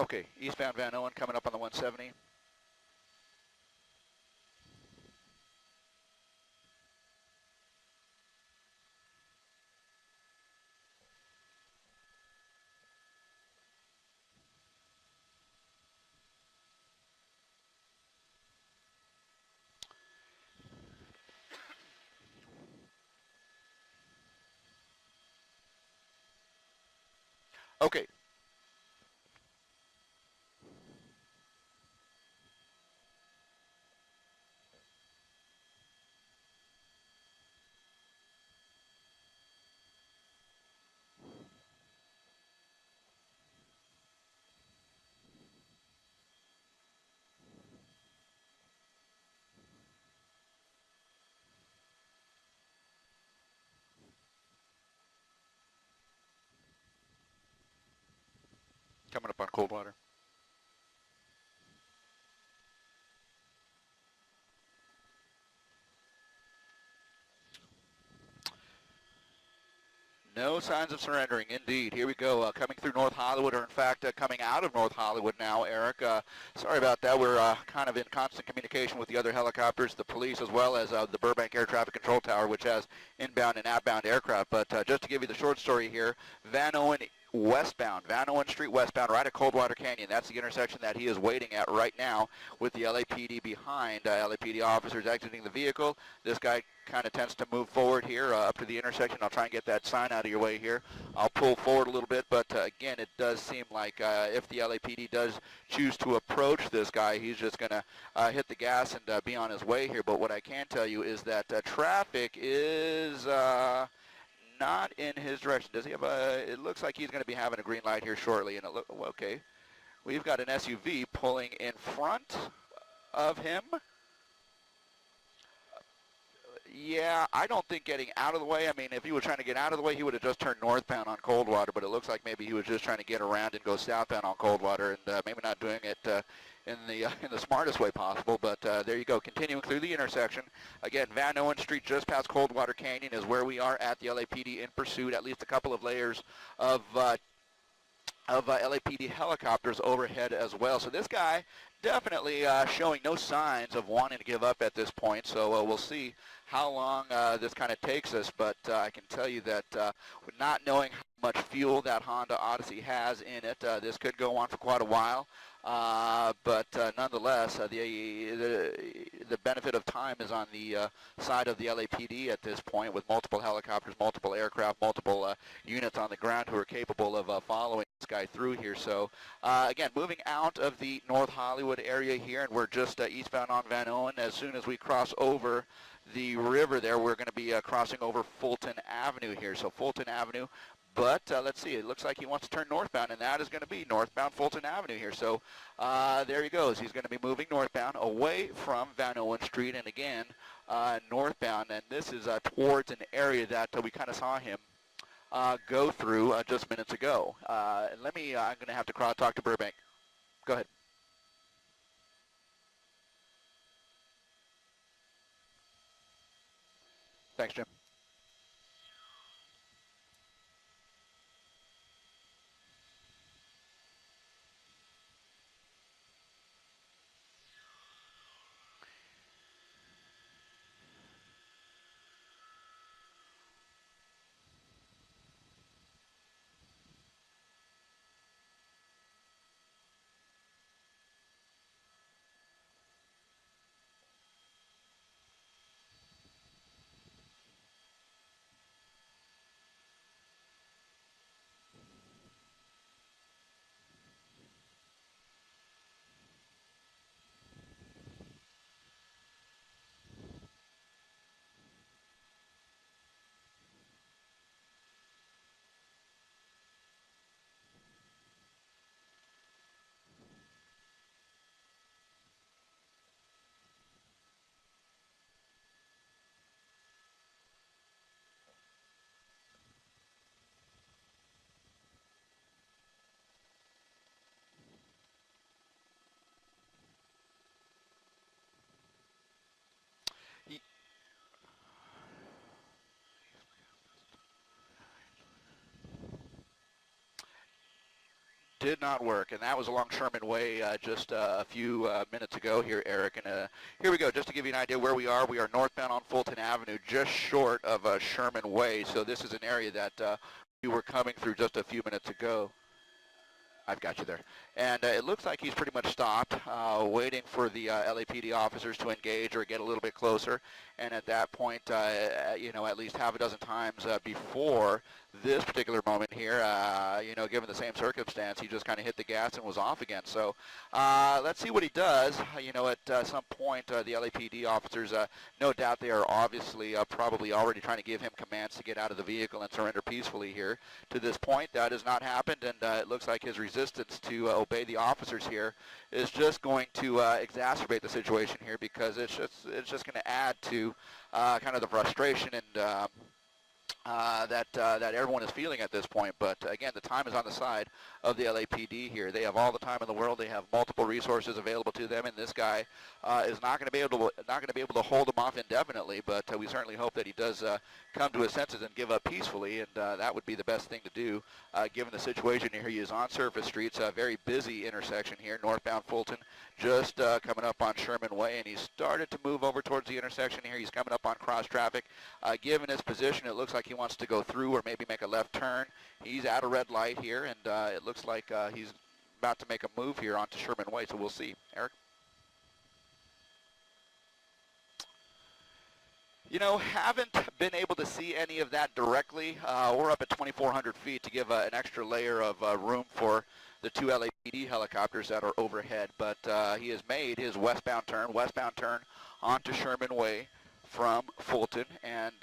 Okay, eastbound Van Owen coming up on the 170. Okay, coming up on Coldwater. No signs of surrendering, indeed. Here we go, coming through North Hollywood, or in fact, coming out of North Hollywood now, Eric. Sorry about that. We're kind of in constant communication with the other helicopters, the police, as well as the Burbank Air Traffic Control Tower, which has inbound and outbound aircraft. But just to give you the short story here, Van Owen westbound, Van Owen Street westbound, right at Coldwater Canyon. That's the intersection that he is waiting at right now with the LAPD behind. LAPD officers exiting the vehicle. This guy kind of tends to move forward here up to the intersection. I'll try and get that sign out of your way here. I'll pull forward a little bit, but again, it does seem like if the LAPD does choose to approach this guy, he's just going to hit the gas and be on his way here. But what I can tell you is that traffic is not in his direction. Does he have a, it looks like he's going to be having a green light here shortly. And it look, okay, we've got an SUV pulling in front of him. Yeah, I don't think getting out of the way, I mean, if he was trying to get out of the way, he would have just turned northbound on Coldwater, but it looks like maybe he was just trying to get around and go southbound on Coldwater, and maybe not doing it in the smartest way possible. But there you go, continuing through the intersection. Again, Van Owen Street, just past Coldwater Canyon, is where we are at the LAPD in pursuit. At least a couple of layers of LAPD helicopters overhead as well. So this guy definitely showing no signs of wanting to give up at this point. So we'll see how long this kind of takes us. But I can tell you that not knowing how much fuel that Honda Odyssey has in it, this could go on for quite a while. But nonetheless, the benefit of time is on the side of the LAPD at this point, with multiple helicopters, multiple aircraft, multiple units on the ground who are capable of following this guy through here. So again, moving out of the North Hollywood area here, and we're just eastbound on Van Owen. As soon as we cross over the river there, we're going to be crossing over Fulton Avenue here. So Fulton Avenue. But let's see, it looks like he wants to turn northbound, and that is going to be northbound Fulton Avenue here. So there he goes. He's going to be moving northbound away from Van Owen Street, and again, northbound. And this is towards an area that we kind of saw him go through just minutes ago. I'm going to have to talk to Burbank. Go ahead. Thanks, Jim. did not work, and that was along Sherman Way just a few minutes ago here, Eric. And here we go, just to give you an idea where we are northbound on Fulton Avenue, just short of Sherman Way. So this is an area that we were coming through just a few minutes ago. I've got you there. And it looks like he's pretty much stopped, waiting for the LAPD officers to engage or get a little bit closer. And at that point, you know, at least half a dozen times before this particular moment here, you know, given the same circumstance, he just kind of hit the gas and was off again. So let's see what he does. You know, at some point, the LAPD officers, no doubt they are obviously probably already trying to give him commands to get out of the vehicle and surrender peacefully here. To this point, that has not happened, and it looks like his resistance to obey the officers here is just going to exacerbate the situation here, because it's just going to add to kind of the frustration and that everyone is feeling at this point. But again, the time is on the side of the LAPD here. They have all the time in the world. They have multiple resources available to them, and this guy is not going to be able to hold them off indefinitely. But we certainly hope that he does come to his senses and give up peacefully, and that would be the best thing to do given the situation here. He is on surface streets, a very busy intersection here, northbound Fulton, just coming up on Sherman Way, and he's started to move over towards the intersection here. He's coming up on cross traffic. Given his position, it looks like he wants to go through or maybe make a left turn. He's at a red light here, and it looks like he's about to make a move here onto Sherman Way, so we'll see. Eric? You know, haven't been able to see any of that directly. We're up at 2,400 feet to give an extra layer of room for the two LAPD helicopters that are overhead, but he has made his westbound turn onto Sherman Way from Fulton, and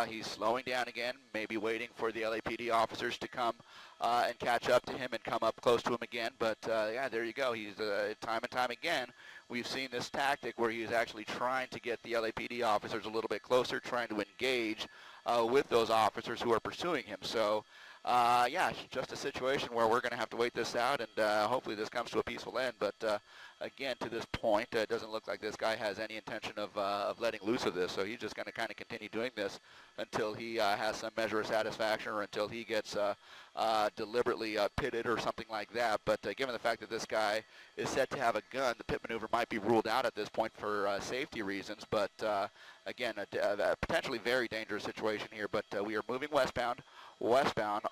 he's slowing down again, maybe waiting for the LAPD officers to come and catch up to him and come up close to him again. But yeah, there you go. He's time and time again, we've seen this tactic where he's actually trying to get the LAPD officers a little bit closer, trying to engage with those officers who are pursuing him. So yeah, just a situation where we're going to have to wait this out, and hopefully this comes to a peaceful end. But again, to this point, it doesn't look like this guy has any intention of letting loose of this. So he's just going to kind of continue doing this until he has some measure of satisfaction, or until he gets deliberately pitted or something like that. But given the fact that this guy is said to have a gun, the pit maneuver might be ruled out at this point for safety reasons. But again, a potentially very dangerous situation here. But we are moving westbound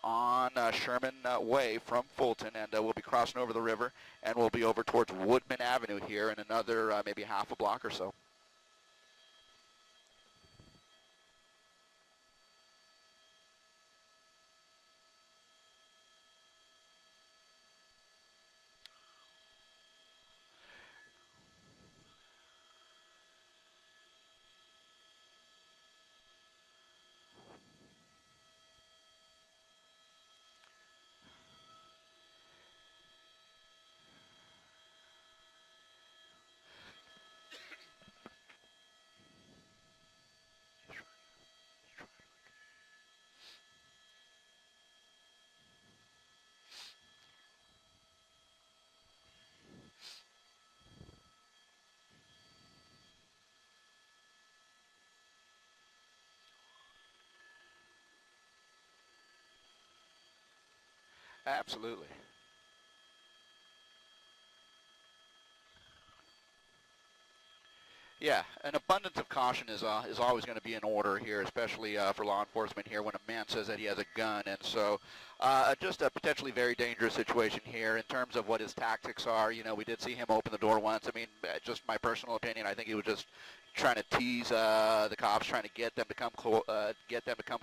on Sherman Way from Fulton, and we'll be crossing over the river, and we'll be over towards Woodman Avenue here in another maybe half a block or so. Absolutely. Yeah, an abundance of caution is always going to be in order here, especially for law enforcement here when a man says that he has a gun. And so just a potentially very dangerous situation here in terms of what his tactics are. You know, we did see him open the door once. I mean, just my personal opinion, I think he was just trying to tease the cops, trying to get them to come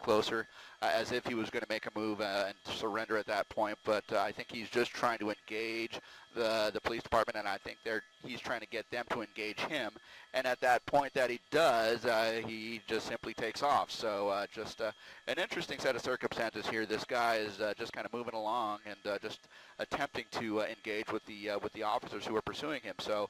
closer, as if he was going to make a move and surrender at that point. But I think he's just trying to engage the police department, and I think he's trying to get them to engage him. And at that point that he does, he just simply takes off. So just an interesting set of circumstances here. This guy is just kind of moving along and just attempting to engage with the officers who are pursuing him. So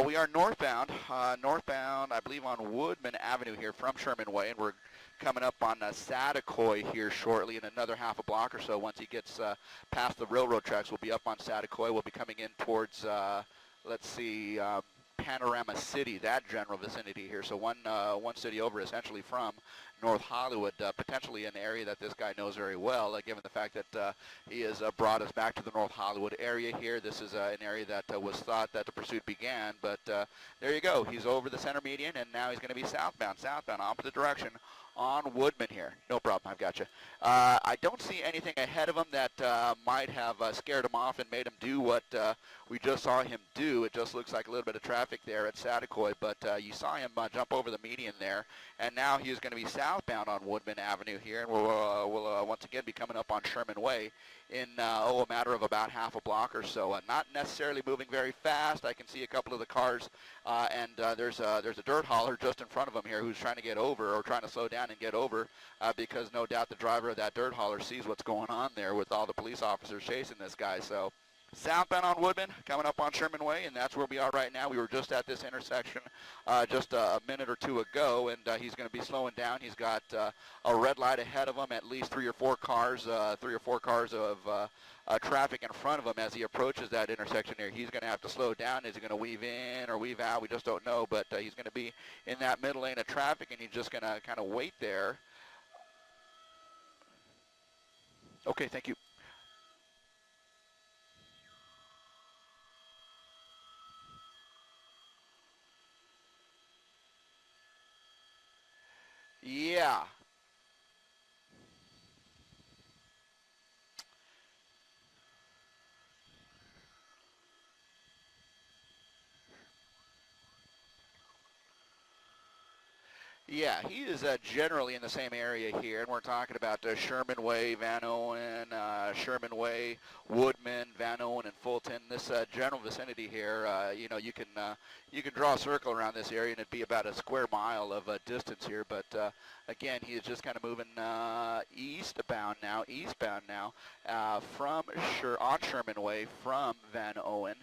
we are northbound, I believe, on Woodman Avenue here from Sherman Way, and we're coming up on Saticoy here shortly in another half a block or so. Once he gets past the railroad tracks, we'll be up on Saticoy. We'll be coming in towards, let's see, Panorama City, that general vicinity here. So one city over, essentially from North Hollywood, potentially an area that this guy knows very well, given the fact that he has brought us back to the North Hollywood area here. This is an area that was thought that the pursuit began, but there you go. He's over the center median, and now he's going to be southbound, opposite direction on Woodman here. No problem, I've got you. I don't see anything ahead of him that might have scared him off and made him do what we just saw him do. It just looks like a little bit of traffic there at Saticoy, but you saw him jump over the median there, and now he's going to be southbound on Woodman Avenue here, and we'll once again be coming up on Sherman Way in a matter of about half a block or so. Not necessarily moving very fast. I can see a couple of the cars, and there's a dirt hauler just in front of him here who's trying to get over, or trying to slow down and get over, because no doubt the driver of that dirt hauler sees what's going on there with all the police officers chasing this guy. So southbound on Woodman, coming up on Sherman Way, and that's where we are right now. We were just at this intersection just a minute or two ago, and he's going to be slowing down. He's got a red light ahead of him, at least three or four cars of traffic in front of him as he approaches that intersection there. He's going to have to slow down. Is he going to weave in or weave out? We just don't know, but he's going to be in that middle lane of traffic, and he's just going to kind of wait there. Okay, thank you. Yeah. Yeah, he is generally in the same area here, and we're talking about Sherman Way, Van Owen, Sherman Way, Woodman, Van Owen, and Fulton. This general vicinity here, you know, you can draw a circle around this area, and it'd be about a square mile of distance here. But again, he is just kind of moving eastbound now, on Sherman Way from Van Owen.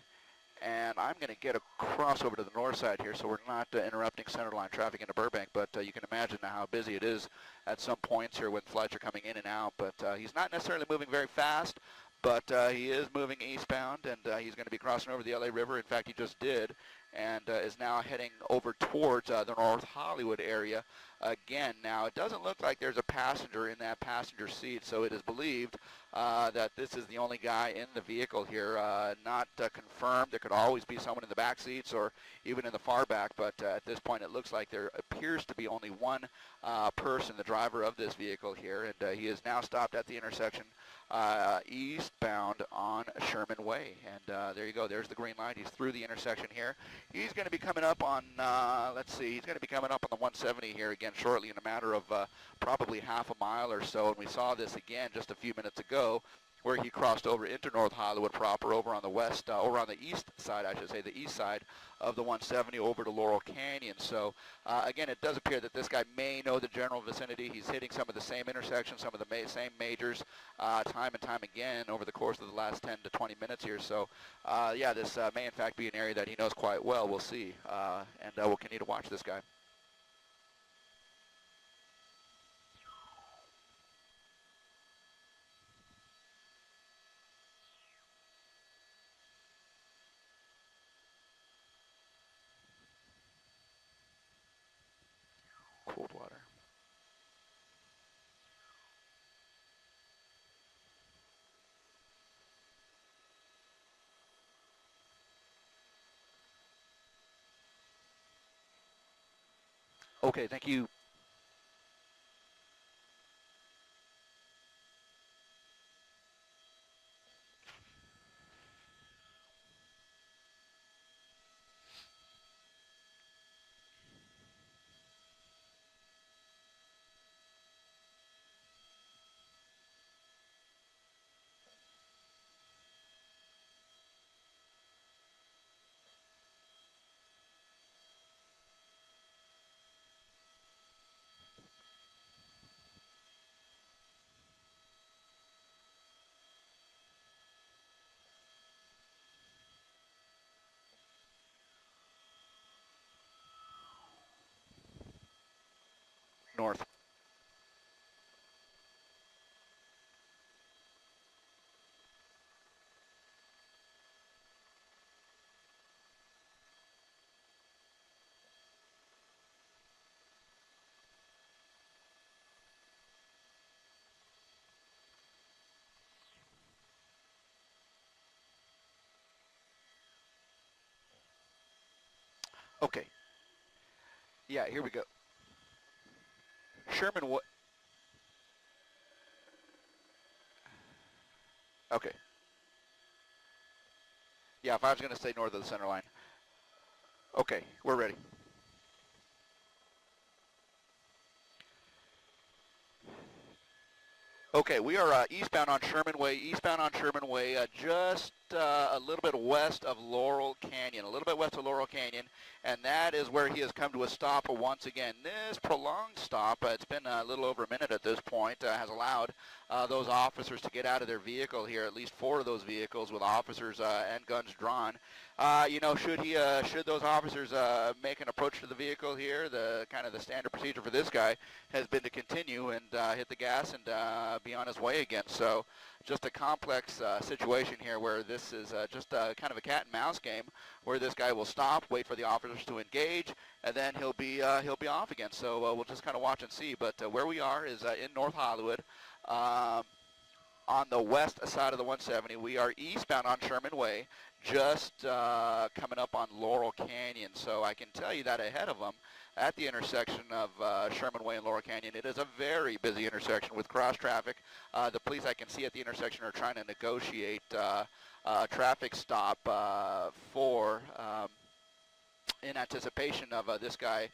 And I'm going to get across over to the north side here, so we're not interrupting centerline traffic into Burbank, but you can imagine how busy it is at some points here when flights are coming in and out. But he's not necessarily moving very fast, but he is moving eastbound, and he's going to be crossing over the LA River. In fact, he just did, and is now heading over towards the North Hollywood area again. Now, it doesn't look like there's a passenger in that passenger seat, so it is believed that this is the only guy in the vehicle here. Not confirmed. There could always be someone in the back seats or even in the far back, but at this point it looks like there appears to be only one person, the driver of this vehicle here, and he is now stopped at the intersection eastbound on Sherman Way. And there you go. There's the green light. He's through the intersection here. He's going to be coming up on, he's going to be coming up on the 170 here again shortly in a matter of probably half a mile or so. And we saw this again just a few minutes ago, where he crossed over into North Hollywood proper, over on the west, or on the east side, I should say, the east side of the 170 over to Laurel Canyon. So again, it does appear that this guy may know the general vicinity. He's hitting some of the same intersections, some of the same majors, time and time again over the course of the last 10 to 20 minutes here. So yeah, this may in fact be an area that he knows quite well. We'll see, and we'll continue to watch this guy. Cold water. Okay, thank you. North. Okay. Yeah, here we go. Sherman Way. Okay. Yeah, if I was going to say north of the center line. Okay, we're ready. Okay, we are eastbound on Sherman Way, just a little bit west of Laurel Canyon, and that is where he has come to a stop once again. This prolonged stop, it's been a little over a minute at this point, has allowed those officers to get out of their vehicle here, at least 4 of those vehicles with officers and guns drawn. Should those officers make an approach to the vehicle here, the kind of the standard procedure for this guy has been to continue and hit the gas and be on his way again. So just a complex situation here where this is just kind of a cat and mouse game where this guy will stop, wait for the officers to engage, and then he'll be off again. So we'll just kind of watch and see. But where we are is in North Hollywood. On the west side of the 170. We are eastbound on Sherman Way, just coming up on Laurel Canyon. So I can tell you that ahead of them, at the intersection of Sherman Way and Laurel Canyon, it is a very busy intersection with cross traffic. The police I can see at the intersection are trying to negotiate a traffic stop in anticipation of this guy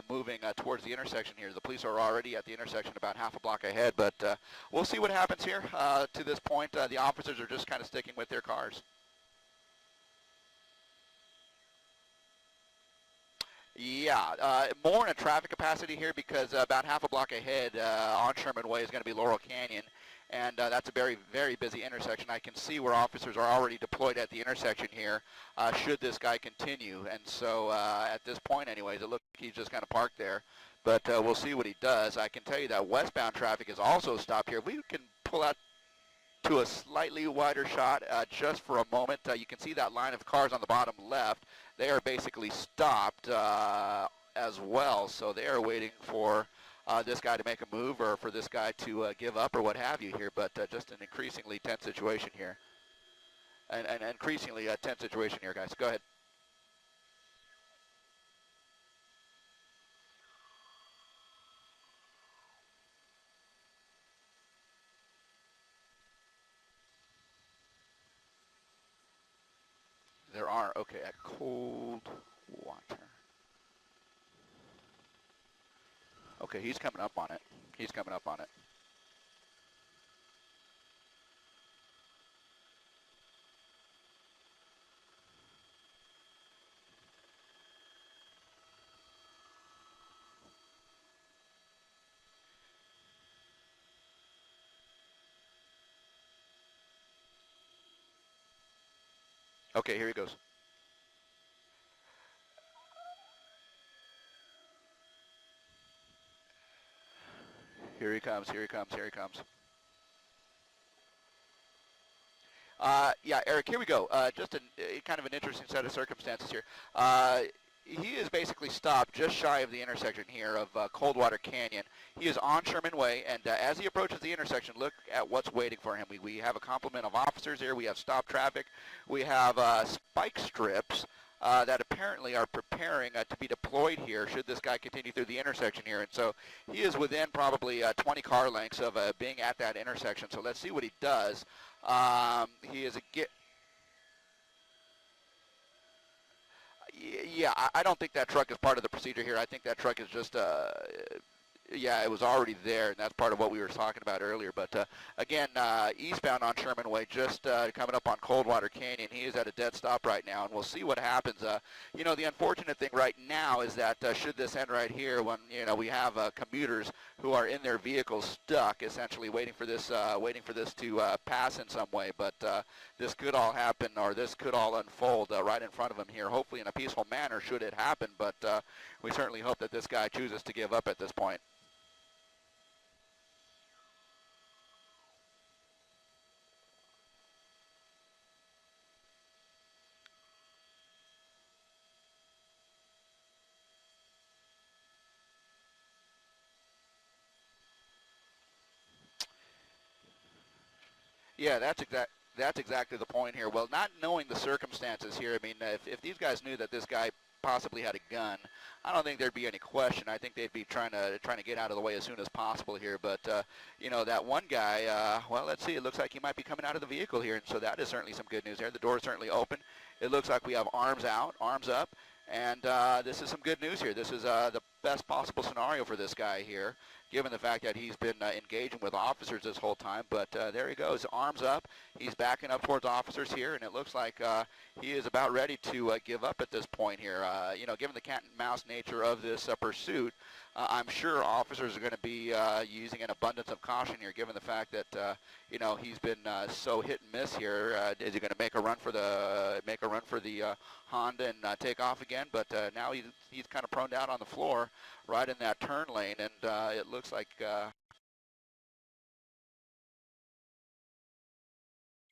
moving towards the intersection here. The police are already at the intersection about half a block ahead, but we'll see what happens here. To this point, the officers are just kind of sticking with their cars. Yeah, more in a traffic capacity here because about half a block ahead on Sherman Way is going to be Laurel Canyon, and that's a very, very busy intersection. I can see where officers are already deployed at the intersection here should this guy continue. And so at this point anyways, it looks like he's just kind of parked there. But we'll see what he does. I can tell you that westbound traffic is also stopped here. We can pull out to a slightly wider shot just for a moment. You can see that line of cars on the bottom left. They are basically stopped as well, so they are waiting for this guy to make a move or for this guy to give up or what have you here, but just an increasingly tense situation here. An increasingly tense situation here, guys. Go ahead. There are, okay, at Cold Water. Okay, he's coming up on it. He's coming up on it. Okay, here he goes. Here he comes, here he comes, here he comes. Yeah, Eric, here we go. Just kind of an interesting set of circumstances here. He is basically stopped just shy of the intersection here of Coldwater Canyon. He is on Sherman Way, and as he approaches the intersection, look at what's waiting for him. We have a complement of officers here. We have stopped traffic. We have spike strips that apparently are preparing to be deployed here should this guy continue through the intersection here. And so he is within probably 20 car lengths of being at that intersection. So let's see what he does. He is Yeah, I don't think that truck is part of the procedure here. I think that truck is just, yeah, it was already there, and that's part of what we were talking about earlier. But again, eastbound on Sherman Way, just coming up on Coldwater Canyon, he is at a dead stop right now, and we'll see what happens. You know, the unfortunate thing right now is that should this end right here, when we have commuters who are in their vehicles stuck, essentially waiting for this to pass in some way. But this could all happen, or this could all unfold right in front of him here, hopefully in a peaceful manner should it happen. But we certainly hope that this guy chooses to give up at this point. Yeah, that's exactly the point here. Well, not knowing the circumstances here, I mean, if these guys knew that this guy possibly had a gun, I don't think there'd be any question. I think they'd be trying to get out of the way as soon as possible here. But you know, that one guy, well, let's see. It looks like he might be coming out of the vehicle here, and so that is certainly some good news there. The door is certainly open. It looks like we have arms out, arms up, and this is some good news here. This is the best possible scenario for this guy here, given the fact that he's been engaging with officers this whole time. But there he goes, arms up. He's backing up towards officers here, and it looks like he is about ready to give up at this point here. You know, given the cat and mouse nature of this pursuit, I'm sure officers are going to be using an abundance of caution here, given the fact that you know, he's been so hit and miss here. Is he going to make a run for the Honda and take off again? But now he's kind of prone out on the floor, right in that turn lane, and it looks like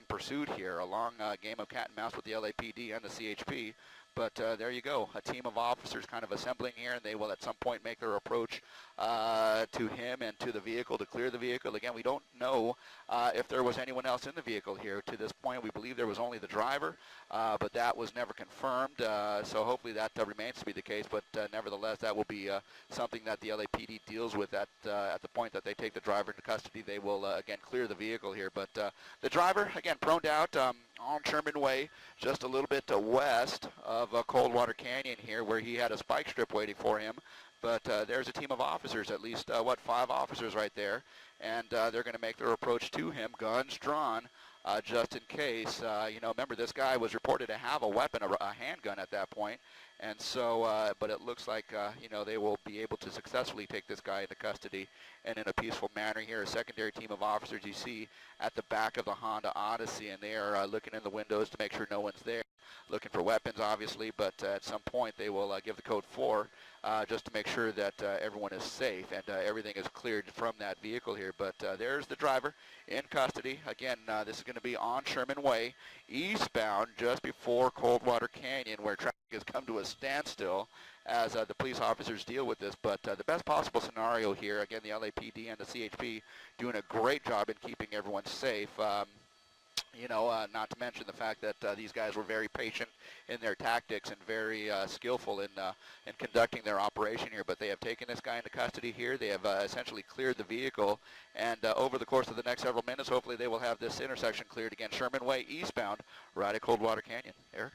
pursued here, a long game of cat and mouse with the LAPD and the CHP. But there you go, a team of officers kind of assembling here, and they will at some point make their approach to him and to the vehicle to clear the vehicle. Again, we don't know if there was anyone else in the vehicle here. To this point, we believe there was only the driver, but that was never confirmed. So hopefully that remains to be the case. But nevertheless, that will be something that the LAPD deals with at the point that they take the driver into custody. They will, again, clear the vehicle here. But the driver, again, proned out on Sherman Way, just a little bit west of Coldwater Canyon here, where he had a spike strip waiting for him. But there's a team of officers, at least, 5 officers right there, and they're going to make their approach to him, guns drawn, just in case. You know, remember, this guy was reported to have a weapon, a handgun at that point, and so, but it looks like, you know, they will be able to successfully take this guy into custody and in a peaceful manner here. A secondary team of officers you see at the back of the Honda Odyssey, and they are looking in the windows to make sure no one's there, looking for weapons, obviously, but at some point they will give the code 4 just to make sure that everyone is safe and everything is cleared from that vehicle here. But there's the driver in custody. Again, this is going to be on Sherman Way, eastbound, just before Coldwater Canyon, where traffic has come to a standstill as the police officers deal with this. But the best possible scenario here, again, the LAPD and the CHP doing a great job in keeping everyone safe. You know, not to mention the fact that these guys were very patient in their tactics and very skillful in conducting their operation here. But they have taken this guy into custody here. They have essentially cleared the vehicle, and over the course of the next several minutes, hopefully they will have this intersection cleared again. Sherman Way eastbound, right at Coldwater Canyon. Eric?